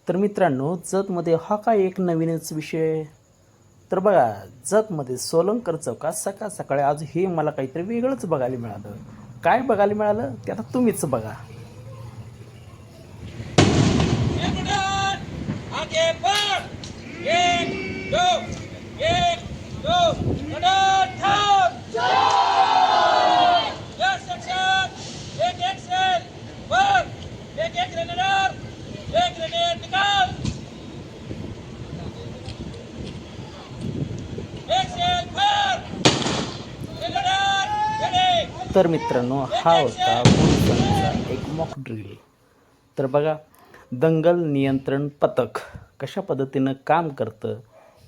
तर मित्रांनो, जतमध्ये हा काय एक नवीनच विषय. तर बघा, जतमध्ये सोलंकर चौकात सकाळ सकाळी आज हे मला काहीतरी वेगळंच बघायला मिळालं. काय बघायला मिळालं ते आता तुम्हीच बघा. आगे बढ़ एक दो एक दो रडार थाम यस सेक्शन एक एक्सेल वर एक ग्रेनेडर एक ग्रेनेड निकाल एक्सेल फायर ग्रेनेडर रेडी. तर मित्रांनो, हा होता पोलिसांचा एक मॉक ड्रिल. तर बघा, दंगल नियंत्रण पथक कशा पद्धतीनं काम करतं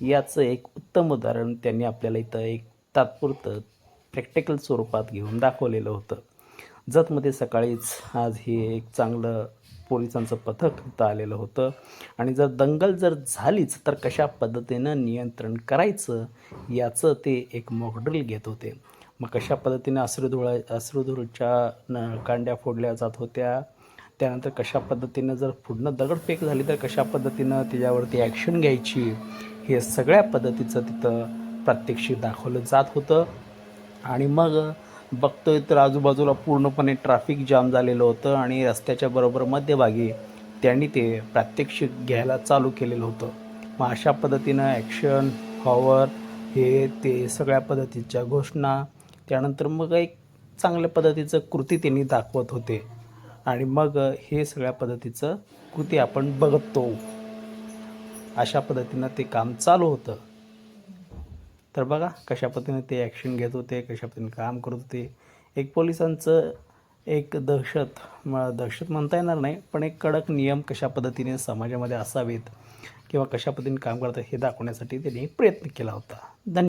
याचं एक उत्तम उदाहरण त्यांनी आपल्याला इथं एक तात्पुरतं प्रॅक्टिकल स्वरूपात घेऊन दाखवलेलं होतं. जतमध्ये सकाळीच आज हे एक चांगलं पोलिसांचं पथक इथं आलेलं होतं आणि जर दंगल जर झालीच तर कशा पद्धतीनं नियंत्रण करायचं याचं ते एक मॉक ड्रिल घेत होते. मग कशा पद्धतीने अश्रुधूरच्या कांड्या फोडल्या जात होत्या, त्यानंतर कशा पद्धतीनं जर पुढनं दगडफेक झाली तर कशा पद्धतीनं त्याच्यावरती ॲक्शन घ्यायची, हे सगळ्या पद्धतीचं तिथं प्रात्यक्षिक दाखवलं जात होतं. आणि मग बघतोय तर आजूबाजूला पूर्णपणे ट्रॅफिक जाम झालेलं होतं आणि रस्त्याच्या बरोबर मध्यभागी त्यांनी ते प्रात्यक्षिक घ्यायला चालू केलेलं होतं. मग अशा पद्धतीनं ॲक्शन, पॉवर, हे ते सगळ्या पद्धतीच्या घोषणा, त्यानंतर मग एक चांगल्या पद्धतीचं कृती त्यांनी दाखवत होते. आणि मग हे सगळ्या पद्धतीचं कृती आपण बघतो. अशा पद्धतीनं ते काम चालू होतं. तर बघा कशा पद्धतीने ते ॲक्शन घेत होते, कशा पद्धतीने काम करत होते. एक पोलिसांचं एक दहशत म्हणता येणार नाही, पण एक कडक नियम कशा पद्धतीने समाजामध्ये असावेत किंवा कशा पद्धतीने काम करतात हे दाखवण्यासाठी त्यांनी प्रयत्न केला होता. धन्यवाद.